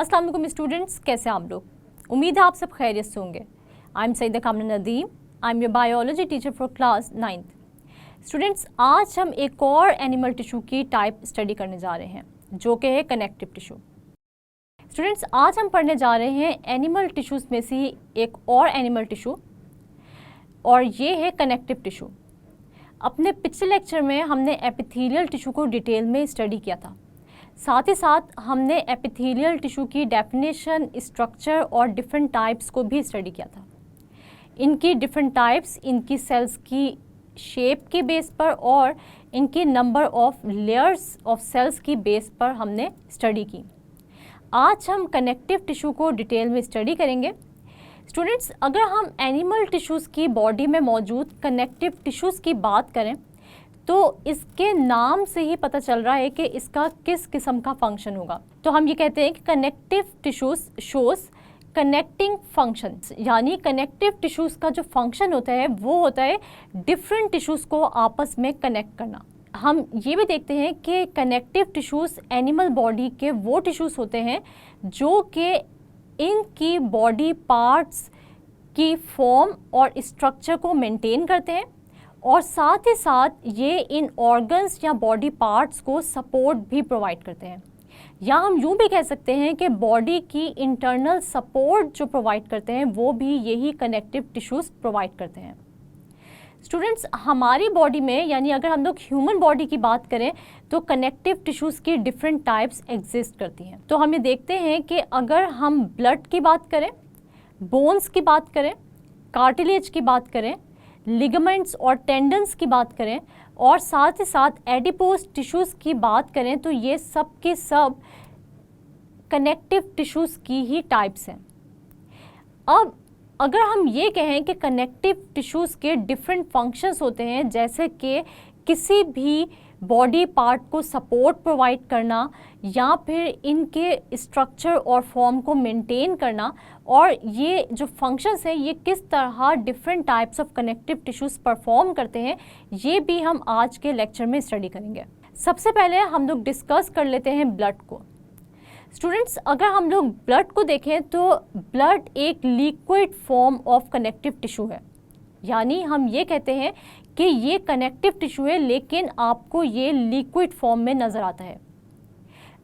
अस्सलाम वालेकुम स्टूडेंट्स, कैसे हैं आप लोग? उम्मीद है आप सब खैरियत से होंगे। आई एम सईदा कामना Nadeem, I am your biology teacher for class 9th। Students, आज हम एक और एनिमल टिश्यू की टाइप स्टडी करने जा रहे हैं जो कि है कनेक्टिव टिश्यू। स्टूडेंट्स, आज हम पढ़ने जा रहे हैं एनिमल टिश्यूज़ में से एक और एनिमल टिश्यू, और ये है कनेक्टिव टिश्यू। अपने पिछले लेक्चर में हमने एपिथेलियल टिश्यू को डिटेल में स्टडी किया था। साथ ही साथ हमने एपिथेलियल टिश्यू की डेफिनेशन, स्ट्रक्चर और डिफरेंट टाइप्स को भी स्टडी किया था। इनकी डिफरेंट टाइप्स इनकी सेल्स की शेप के बेस पर और इनके number of layers of cells की बेस पर हमने स्टडी की। आज हम कनेक्टिव टिश्यू को डिटेल में स्टडी करेंगे। स्टूडेंट्स, अगर हम एनिमल टिश्यूज़ की बॉडी में मौजूद कनेक्टिव टिश्यूज़ की बात करें तो इसके नाम से ही पता चल रहा है कि इसका किस किस्म का फंक्शन होगा। तो हम ये कहते हैं कि connective tissues shows connecting functions, यानी कनेक्टिव टिश्यूज़ का जो फंक्शन होता है वो होता है डिफरेंट टिश्यूज़ को आपस में कनेक्ट करना। हम ये भी देखते हैं कि कनेक्टिव टिश्यूज़ एनिमल बॉडी के वो टिश्यूज़ होते हैं जो कि इनकी बॉडी पार्ट्स की फॉर्म और स्ट्रक्चर को मेंटेन करते हैं, और साथ ही साथ ये इन ऑर्गन्स या बॉडी पार्ट्स को सपोर्ट भी प्रोवाइड करते हैं। या हम यूँ भी कह सकते हैं कि बॉडी की इंटरनल सपोर्ट जो प्रोवाइड करते हैं वो भी यही कनेक्टिव टिश्यूज़ प्रोवाइड करते हैं। स्टूडेंट्स, हमारी बॉडी में, यानी अगर हम लोग ह्यूमन बॉडी की बात करें तो कनेक्टिव टिश्यूज़ की डिफरेंट टाइप्स एग्जिस्ट करती हैं। तो हम ये देखते हैं कि अगर हम ब्लड की बात करें, बोन्स की बात करें, कार्टिलेज की बात करें, लिगामेंट्स और टेंडन्स की बात करें और साथ ही साथ एडिपोज टिश्यूज़ की बात करें, तो ये सब के सब कनेक्टिव टिश्यूज़ की ही टाइप्स हैं। अब अगर हम ये कहें कि कनेक्टिव टिश्यूज़ के डिफरेंट फंक्शंस होते हैं, जैसे कि किसी भी बॉडी पार्ट को सपोर्ट प्रोवाइड करना या फिर इनके स्ट्रक्चर और फॉर्म को मेंटेन करना, और ये जो फंक्शंस हैं ये किस तरह different types of connective tissues perform करते हैं, ये भी हम आज के लेक्चर में स्टडी करेंगे। सबसे पहले हम लोग डिस्कस कर लेते हैं ब्लड को। स्टूडेंट्स, अगर हम लोग ब्लड को देखें तो ब्लड एक liquid form of connective tissue है, यानी हम ये कहते हैं कि ये कनेक्टिव टिश्यू है लेकिन आपको ये लिक्विड फॉर्म में नज़र आता है।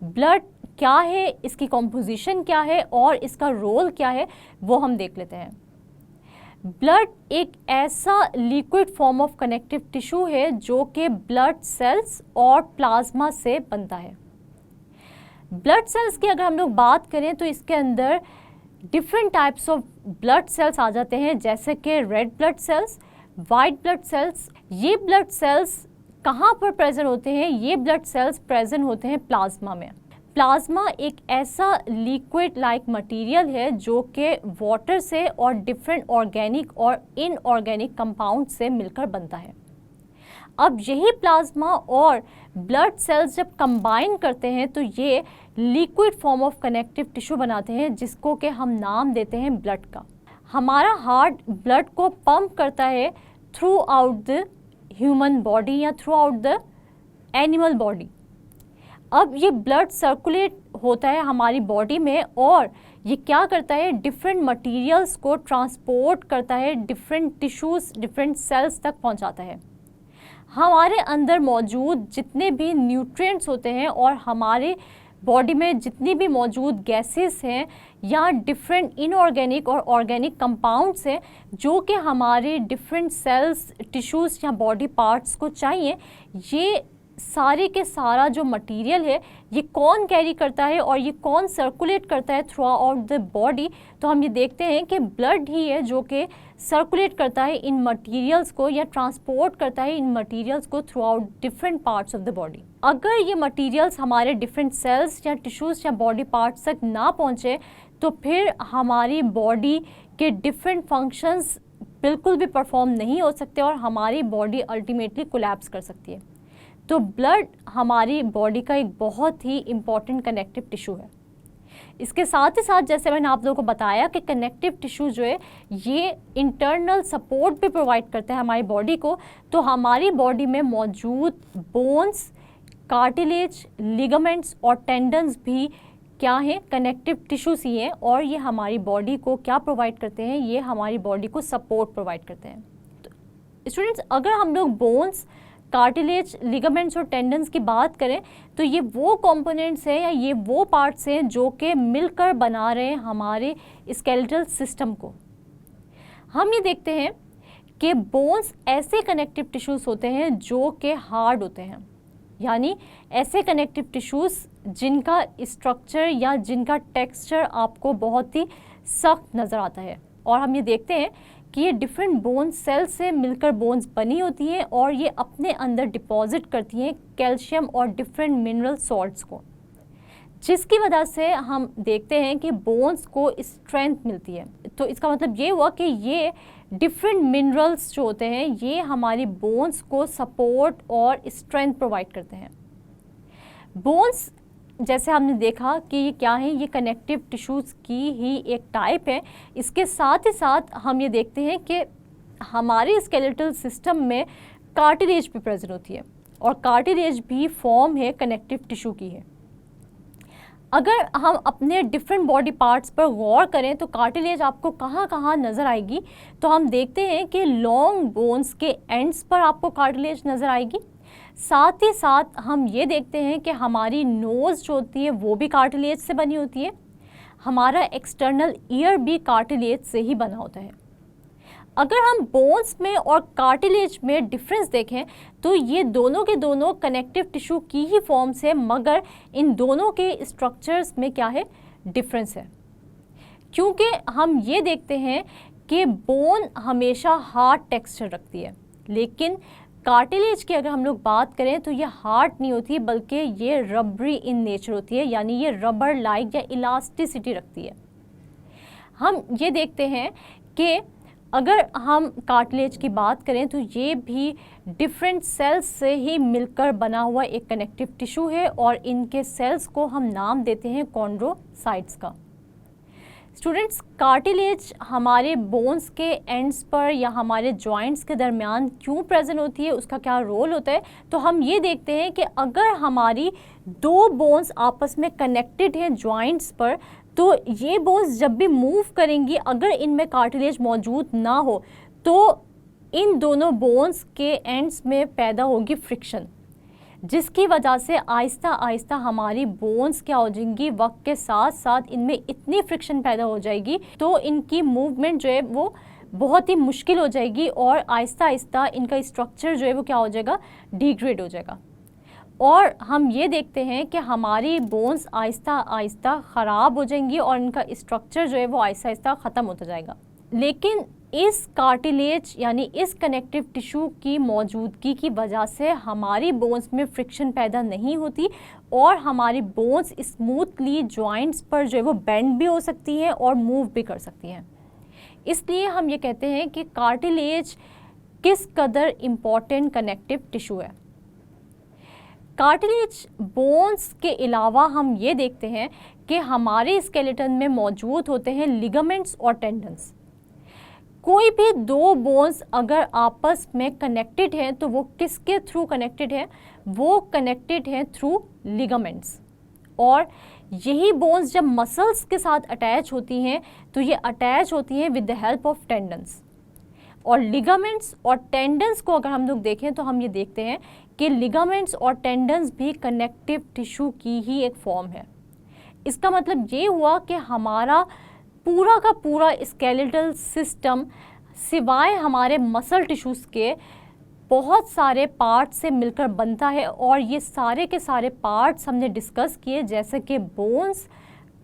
ब्लड क्या है, इसकी कॉम्पोजिशन क्या है और इसका रोल क्या है, वो हम देख लेते हैं। ब्लड एक ऐसा liquid form of connective tissue है जो कि ब्लड सेल्स और प्लाज्मा से बनता है। ब्लड सेल्स की अगर हम लोग बात करें तो इसके अंदर different types of blood cells आ जाते हैं, जैसे कि red blood cells, white blood cells. ये ब्लड सेल्स कहाँ पर प्रेजेंट होते हैं? ये ब्लड सेल्स प्रेजेंट होते हैं प्लाज्मा में। प्लाज्मा एक ऐसा लिक्विड लाइक मटेरियल है जो कि वाटर से और डिफरेंट ऑर्गेनिक और इनऑर्गेनिक कंपाउंड से मिलकर बनता है। अब यही प्लाज्मा और ब्लड सेल्स जब कंबाइन करते हैं तो ये liquid form of connective tissue बनाते हैं, जिसको कि हम नाम देते हैं ब्लड का। हमारा हार्ट ब्लड को पंप करता है throughout the human body या throughout the animal body. अब ये ब्लड सर्कुलेट होता है हमारी बॉडी में और ये क्या करता है, डिफरेंट मटेरियल्स को ट्रांसपोर्ट करता है, डिफरेंट टिश्यूज़, डिफरेंट सेल्स तक पहुंचाता है। हमारे अंदर मौजूद जितने भी न्यूट्रिएंट्स होते हैं और हमारे बॉडी में जितनी भी मौजूद गैसेस हैं या डिफरेंट इनऑर्गेनिक और ऑर्गेनिक कंपाउंड्स हैं जो कि हमारे डिफरेंट सेल्स, टिश्यूज़ या बॉडी पार्ट्स को चाहिए, ये सारे के सारा जो मटेरियल है ये कौन कैरी करता है और ये कौन सर्कुलेट करता है थ्रू आउट द बॉडी? तो हम ये देखते हैं कि ब्लड ही है जो कि सर्कुलेट करता है इन मटेरियल्स को या ट्रांसपोर्ट करता है इन मटेरियल्स को through out different parts of the body. अगर ये मटेरियल्स हमारे डिफरेंट सेल्स या टिश्यूज़ या बॉडी पार्ट्स तक ना पहुँचे तो फिर हमारी बॉडी के डिफरेंट फंक्शंस बिल्कुल भी परफॉर्म नहीं हो सकते और हमारी बॉडी अल्टीमेटली कोलैप्स कर सकती है। तो ब्लड हमारी बॉडी का एक बहुत ही इम्पॉर्टेंट कनेक्टिव टिश्यू है। इसके साथ ही साथ जैसे मैंने आप लोगों को बताया कि कनेक्टिव टिश्यू जो है ये इंटरनल सपोर्ट भी प्रोवाइड करता है हमारी बॉडी को। तो हमारी बॉडी में मौजूद बोन्स, कार्टिलेज, लिगामेंट्स और टेंडन्स भी क्या है, कनेक्टिव टिश्यूज ही हैं और ये हमारी बॉडी को क्या प्रोवाइड करते हैं, ये हमारी बॉडी को सपोर्ट प्रोवाइड करते हैं। तो स्टूडेंट्स, अगर हम लोग बोन्स, कार्टिलेज, लिगामेंट्स और टेंडन्स की बात करें तो ये वो कंपोनेंट्स हैं या ये वो पार्ट्स हैं जो कि मिलकर बना रहे हैं हमारे स्केलेटल सिस्टम को। हम ये देखते हैं कि बोन्स ऐसे कनेक्टिव टिश्यूज होते हैं जो कि हार्ड होते हैं, यानी ऐसे कनेक्टिव टिश्यूज जिनका स्ट्रक्चर या जिनका टेक्सचर आपको बहुत ही सख्त नज़र आता है। और हम ये देखते हैं कि ये डिफरेंट बोन सेल्स से मिलकर बोन्स बनी होती हैं और ये अपने अंदर डिपॉजिट करती हैं कैल्शियम और डिफरेंट मिनरल सॉल्ट्स को, जिसकी वजह से हम देखते हैं कि बोन्स को स्ट्रेंथ मिलती है। तो इसका मतलब ये हुआ कि ये डिफरेंट मिनरल्स जो होते हैं ये हमारी बोन्स को सपोर्ट और स्ट्रेंथ प्रोवाइड करते हैं। बोन्स, जैसे हमने देखा कि ये क्या है, ये कनेक्टिव टिश्यूज़ की ही एक टाइप है। इसके साथ ही साथ हम ये देखते हैं कि हमारे स्केलेटल सिस्टम में कार्टिलेज भी प्रेजेंट होती है और कार्टिलेज भी फॉर्म है कनेक्टिव टिश्यू की है। अगर हम अपने डिफरेंट बॉडी पार्ट्स पर गौर करें तो कार्टिलेज आपको कहाँ कहाँ नज़र आएगी, तो हम देखते हैं कि लॉन्ग बोन्स के एंड्स पर आपको कार्टिलेज नज़र आएगी। साथ ही साथ हम ये देखते हैं कि हमारी नोज़ जो होती है वो भी कार्टिलेज से बनी होती है, हमारा एक्सटर्नल ईयर भी कार्टिलेज से ही बना होता है। अगर हम बोन्स में और कार्टिलेज में डिफरेंस देखें तो ये दोनों के दोनों कनेक्टिव टिश्यू की ही फॉर्म्स है, मगर इन दोनों के स्ट्रक्चर्स में क्या है, डिफरेंस है। क्योंकि हम ये देखते हैं कि बोन हमेशा हार्ड टेक्सचर रखती है, लेकिन कार्टिलेज की अगर हम लोग बात करें तो ये हार्ड नहीं होती बल्कि ये रबरी इन नेचर होती है, यानी ये रबर लाइक या इलास्टिसिटी रखती है। हम ये देखते हैं कि अगर हम कार्टिलेज की बात करें तो ये भी डिफरेंट सेल्स से ही मिलकर बना हुआ एक कनेक्टिव टिश्यू है और इनके सेल्स को हम नाम देते हैं कॉन्ड्रोसाइट्स का। स्टूडेंट्स, कार्टिलेज हमारे बोन्स के एंड्स पर या हमारे जॉइंट्स के दरमियान क्यों प्रेजेंट होती है, उसका क्या रोल होता है, तो हम ये देखते हैं कि अगर हमारी दो बोन्स आपस में कनेक्टेड हैं जॉइंट्स पर, तो ये बोन्स जब भी मूव करेंगी, अगर इनमें कार्टिलेज मौजूद ना हो तो इन दोनों बोन्स के एंड्स में पैदा होगी फ्रिक्शन, जिसकी वजह से आहिस्ता आहिस्ता हमारी बोन्स क्या हो जाएंगी, वक्त के साथ साथ इनमें इतनी फ्रिक्शन पैदा हो जाएगी तो इनकी मूवमेंट जो है वो बहुत ही मुश्किल हो जाएगी और आहिस्ता आहिस्ता इनका स्ट्रक्चर जो है वो क्या हो जाएगा, डिग्रेड हो जाएगा। और हम ये देखते हैं कि हमारी बोन्स आहिस्ता आहिस्ता ख़राब हो जाएंगी और इनका स्ट्रक्चर जो है वो आहिस्ता आहिस्ता ख़त्म होता जाएगा। लेकिन इस कार्टिलेज यानी इस कनेक्टिव टिश्यू की मौजूदगी की वजह से हमारी बोन्स में फ्रिक्शन पैदा नहीं होती और हमारी बोन्स स्मूथली जॉइंट्स पर जो है वो बेंड भी हो सकती हैं और मूव भी कर सकती हैं। इसलिए हम ये कहते हैं कि कार्टिलेज किस कदर इम्पॉर्टेंट कनेक्टिव टिश्यू है। कार्टिलेज बोन्स के अलावा हम ये देखते हैं कि हमारे स्केलेटन में मौजूद होते हैं लिगामेंट्स और टेंडन्स। कोई भी दो बोन्स अगर आपस में कनेक्टेड हैं तो वो किसके थ्रू कनेक्टेड है, वो कनेक्टेड हैं थ्रू लिगामेंट्स। और यही बोन्स जब मसल्स के साथ अटैच होती हैं तो ये अटैच होती हैं with the help of tendons. और लिगामेंट्स और टेंडन्स को अगर हम लोग देखें तो हम ये देखते हैं कि लिगामेंट्स और टेंडन्स भी कनेक्टिव टिश्यू की ही एक फॉर्म है। इसका मतलब ये हुआ कि हमारा पूरा का पूरा स्केलेटल सिस्टम सिवाय हमारे मसल टिश्यूज़ के बहुत सारे पार्ट्स से मिलकर बनता है और ये सारे के सारे पार्ट्स हमने डिस्कस किए, जैसे कि बोन्स,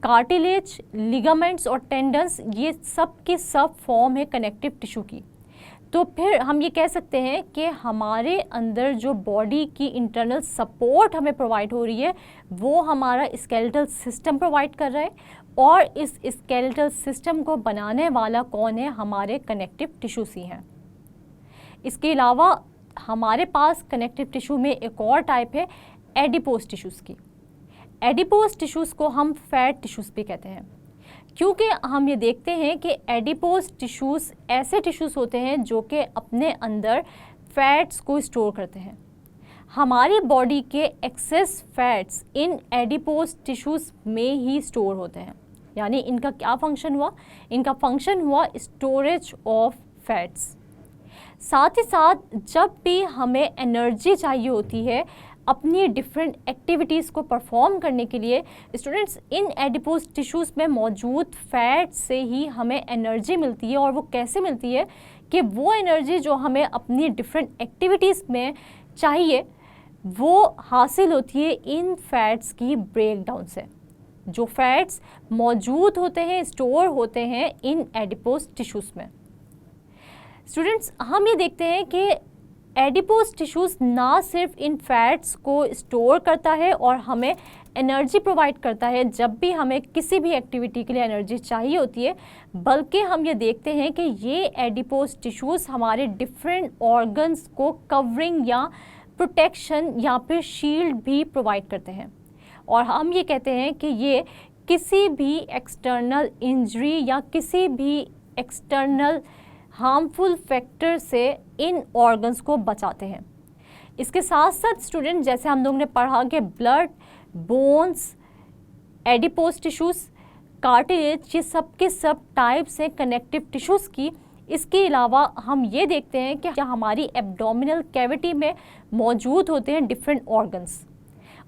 कार्टिलेज, लिगामेंट्स और टेंडन्स, ये सब की सब फॉर्म है कनेक्टिव टिश्यू की। तो फिर हम ये कह सकते हैं कि हमारे अंदर जो बॉडी की इंटरनल सपोर्ट हमें प्रोवाइड हो रही है वो हमारा स्केलेटल सिस्टम प्रोवाइड कर रहा है और इस स्केलेटल सिस्टम को बनाने वाला कौन है, हमारे कनेक्टिव टिश्यूज़ ही हैं। इसके अलावा हमारे पास कनेक्टिव टिश्यू में एक और टाइप है एडिपोज टिश्यूज़ की। एडिपोज टिश्यूज़ को हम फैट टिश्यूज़ भी कहते हैं, क्योंकि हम ये देखते हैं कि एडिपोज टिश्यूज़ ऐसे टिश्यूज़ होते हैं जो कि अपने अंदर फैट्स को स्टोर करते हैं। हमारी बॉडी के excess fats in adipose tissues में ही स्टोर होते हैं। यानी इनका क्या फंक्शन हुआ? इनका फंक्शन हुआ स्टोरेज ऑफ फैट्स। साथ ही साथ जब भी हमें एनर्जी चाहिए होती है अपनी डिफरेंट एक्टिविटीज़ को परफॉर्म करने के लिए, स्टूडेंट्स इन एडिपोज टिश्यूज़ में मौजूद फैट से ही हमें एनर्जी मिलती है। और वो कैसे मिलती है कि वो एनर्जी जो हमें अपनी डिफरेंट एक्टिविटीज़ में चाहिए वो हासिल होती है इन फैट्स की ब्रेकडाउन से। जो फैट्स मौजूद होते हैं, स्टोर होते हैं इन एडिपोज टिश्यूज़ में। स्टूडेंट्स हम ये देखते हैं कि एडिपोज टिश्यूज़ ना सिर्फ इन फैट्स को स्टोर करता है और हमें एनर्जी प्रोवाइड करता है जब भी हमें किसी भी एक्टिविटी के लिए एनर्जी चाहिए होती है, बल्कि हम ये देखते हैं कि ये एडिपोज टिश्यूज़ हमारे डिफरेंट ऑर्गन्स को कवरिंग या प्रोटेक्शन या फिर शील्ड भी प्रोवाइड करते हैं। और हम ये कहते हैं कि ये किसी भी एक्सटर्नल इंजरी या किसी भी एक्सटर्नल हार्मफुल फैक्टर से इन ऑर्गन्स को बचाते हैं। इसके साथ साथ स्टूडेंट जैसे हम लोगों ने पढ़ा कि blood, bones, adipose tissues, cartilage, ये सब के सब टाइप्स हैं कनेक्टिव टिश्यूज़ की। इसके अलावा हम ये देखते हैं कि हमारी एब्डोमिनल कैविटी में मौजूद होते हैं डिफरेंट ऑर्गन्स,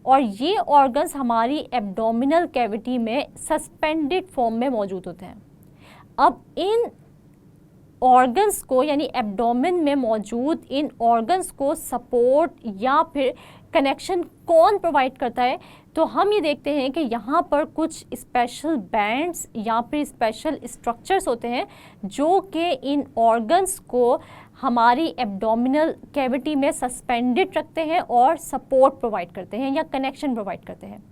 और ये ऑर्गन्स हमारी एब्डोमिनल कैविटी में सस्पेंडेड फॉर्म में मौजूद होते हैं। अब इन ऑर्गन्स को यानी एब्डोमेन में मौजूद इन ऑर्गन्स को सपोर्ट या फिर कनेक्शन कौन प्रोवाइड करता है? तो हम ये देखते हैं कि यहाँ पर कुछ स्पेशल बैंड्स या फिर स्पेशल स्ट्रक्चर्स होते हैं जो कि इन ऑर्गन्स को हमारी एब्डोमिनल कैविटी में सस्पेंडेड रखते हैं और सपोर्ट प्रोवाइड करते हैं या कनेक्शन प्रोवाइड करते हैं।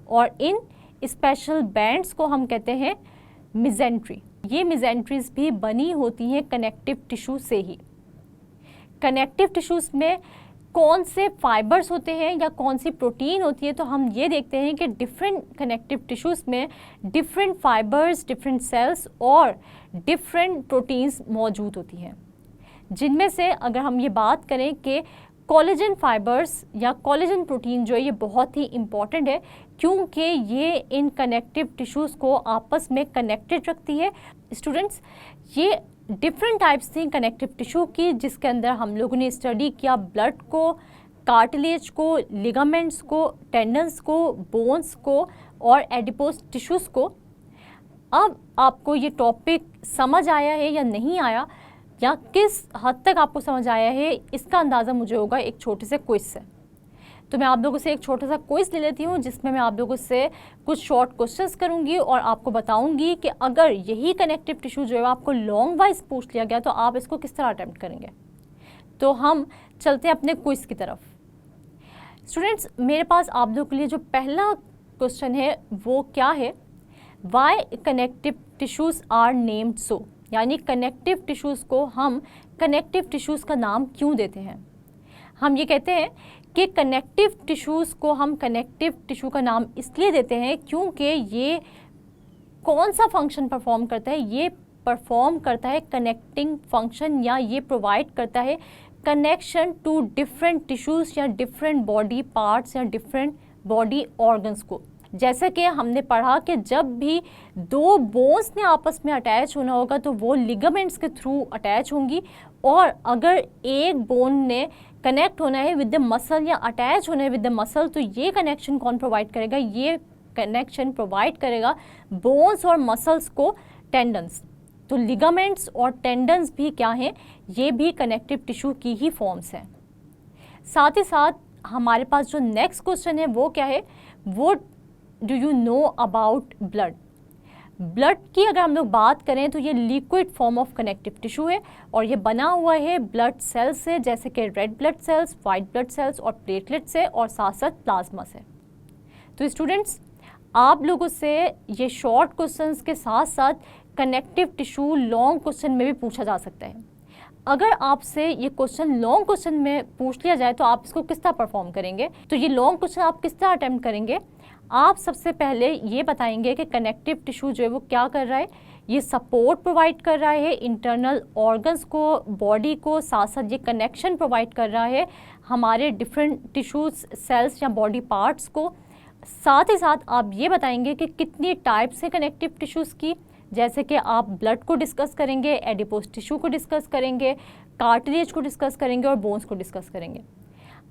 और इन स्पेशल बैंड्स को हम कहते हैं मिजेंट्री। ये मिजेंट्रीज भी बनी होती हैं कनेक्टिव टिश्यू से ही। कनेक्टिव टिश्यूज़ में कौन से फाइबर्स होते हैं या कौन सी प्रोटीन होती है? तो हम ये देखते हैं कि डिफरेंट कनेक्टिव टिश्यूज़ में डिफरेंट फाइबर्स, डिफरेंट सेल्स और डिफरेंट प्रोटीन्स मौजूद होती हैं, जिनमें से अगर हम ये बात करें कि कोलेजन फाइबर्स या कोलेजन प्रोटीन जो है ये बहुत ही इम्पॉर्टेंट है, क्योंकि ये इन कनेक्टिव टिश्यूज़ को आपस में कनेक्टेड रखती है। स्टूडेंट्स ये डिफरेंट टाइप्स थी कनेक्टिव टिश्यू की, जिसके अंदर हम लोगों ने स्टडी किया ब्लड को, कार्टिलेज को, लिगामेंट्स को, टेंडन्स को, बोन्स को और एडिपोज टिश्यूज़ को। अब आपको ये टॉपिक समझ आया है या नहीं आया, या किस हद तक आपको समझ आया है, इसका अंदाज़ा मुझे होगा एक छोटे से क्विज से। तो मैं आप लोगों से एक छोटा सा क्विज़ ले लेती हूँ, जिसमें मैं आप लोगों से कुछ शॉर्ट क्वेश्चंस करूँगी और आपको बताऊँगी कि अगर यही कनेक्टिव टिश्यू जो है आपको लॉन्ग वाइज पूछ लिया गया तो आप इसको किस तरह अटेम्प्ट करेंगे। तो हम चलते हैं अपने क्विज़ की तरफ। स्टूडेंट्स मेरे पास आप लोगों के लिए जो पहला क्वेश्चन है वो क्या है? Why connective tissues are named so, यानी कनेक्टिव टिश्यूज़ को हम कनेक्टिव टिश्यूज़ का नाम क्यों देते हैं? हम ये कहते हैं कि कनेक्टिव टिश्यूज़ को हम कनेक्टिव टिश्यू का नाम इसलिए देते हैं क्योंकि ये कौन सा फंक्शन परफॉर्म करता है? ये परफॉर्म करता है कनेक्टिंग फंक्शन, या ये प्रोवाइड करता है कनेक्शन टू डिफरेंट टिश्यूज़ या डिफरेंट बॉडी पार्ट्स या डिफरेंट बॉडी ऑर्गन्स को। जैसे कि हमने पढ़ा कि जब भी दो बोन्स ने आपस में अटैच होना होगा तो वो लिगामेंट्स के थ्रू अटैच होंगी, और अगर एक बोन ने कनेक्ट होना है विद द मसल या अटैच होना है विद द मसल, तो ये कनेक्शन कौन प्रोवाइड करेगा? ये कनेक्शन प्रोवाइड करेगा बोन्स और मसल्स को टेंडन्स। तो लिगामेंट्स और टेंडन्स भी क्या हैं? ये भी कनेक्टिव टिश्यू की ही फॉर्म्स हैं। साथ ही साथ हमारे पास जो नेक्स्ट क्वेश्चन है वो क्या है? वो do you know about blood? Blood की अगर हम लोग बात करें तो ये liquid form of connective tissue है, और ये बना हुआ है ब्लड सेल्स से, जैसे कि red blood cells, white blood sales और प्लेटलेट से, और साथ साथ प्लाज्मा से। तो स्टूडेंट्स आप लोगों से ये शॉर्ट क्वेश्चंस के साथ साथ कनेक्टिव टिश्यू लॉन्ग क्वेश्चन में भी पूछा जा सकता है। अगर आपसे ये क्वेश्चन लॉन्ग क्वेश्चन में पूछ लिया जाए तो आप इसको किस तरह परफॉर्म करेंगे? तो ये लॉन्ग क्वेश्चन आप किस तरह अटेम्प्ट करेंगे? आप सबसे पहले ये बताएंगे कि कनेक्टिव टिश्यू जो है वो क्या कर रहा है, ये सपोर्ट प्रोवाइड कर रहा है इंटरनल ऑर्गन्स को, बॉडी को, साथ साथ ये कनेक्शन प्रोवाइड कर रहा है हमारे डिफरेंट टिश्यूज, सेल्स या बॉडी पार्ट्स को। साथ ही साथ आप ये बताएंगे कि कितनी टाइप्स हैं कनेक्टिव टिश्यूज़ की, जैसे कि आप ब्लड को डिस्कस करेंगे, एडिपोज टिश्यू को डिस्कस करेंगे, कार्टिलेज को डिस्कस करेंगे और बोन्स को डिस्कस करेंगे।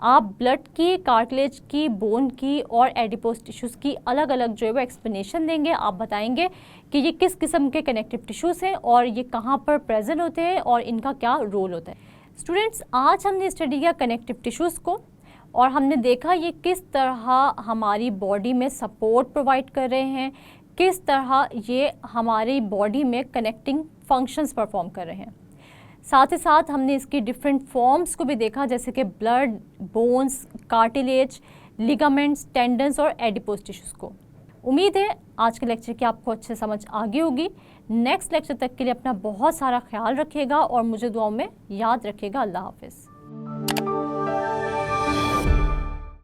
आप ब्लड की, कार्टिलेज की, बोन की और एडिपोज टिश्यूज़ की अलग अलग जो है वो एक्सप्लेनेशन देंगे। आप बताएंगे कि ये किस किस्म के कनेक्टिव टिश्यूज़ हैं और ये कहाँ पर प्रेजेंट होते हैं और इनका क्या रोल होता है। स्टूडेंट्स, आज हमने स्टडी किया कनेक्टिव टिश्यूज़ को और हमने देखा ये किस तरह हमारी बॉडी में सपोर्ट प्रोवाइड कर रहे हैं, किस तरह ये हमारी बॉडी में कनेक्टिंग फंक्शंस परफॉर्म कर रहे हैं। साथ ही साथ हमने इसकी डिफरेंट फॉर्म्स को भी देखा, जैसे कि blood, bones, cartilage, ligaments, tendons और एडिपोज टिश्यूज़ को। उम्मीद है आज के लेक्चर की आपको अच्छे समझ आ गई होगी। नेक्स्ट लेक्चर तक के लिए अपना बहुत सारा ख्याल रखिएगा और मुझे दुआओं में याद रखिएगा। अल्लाह हाफिज़।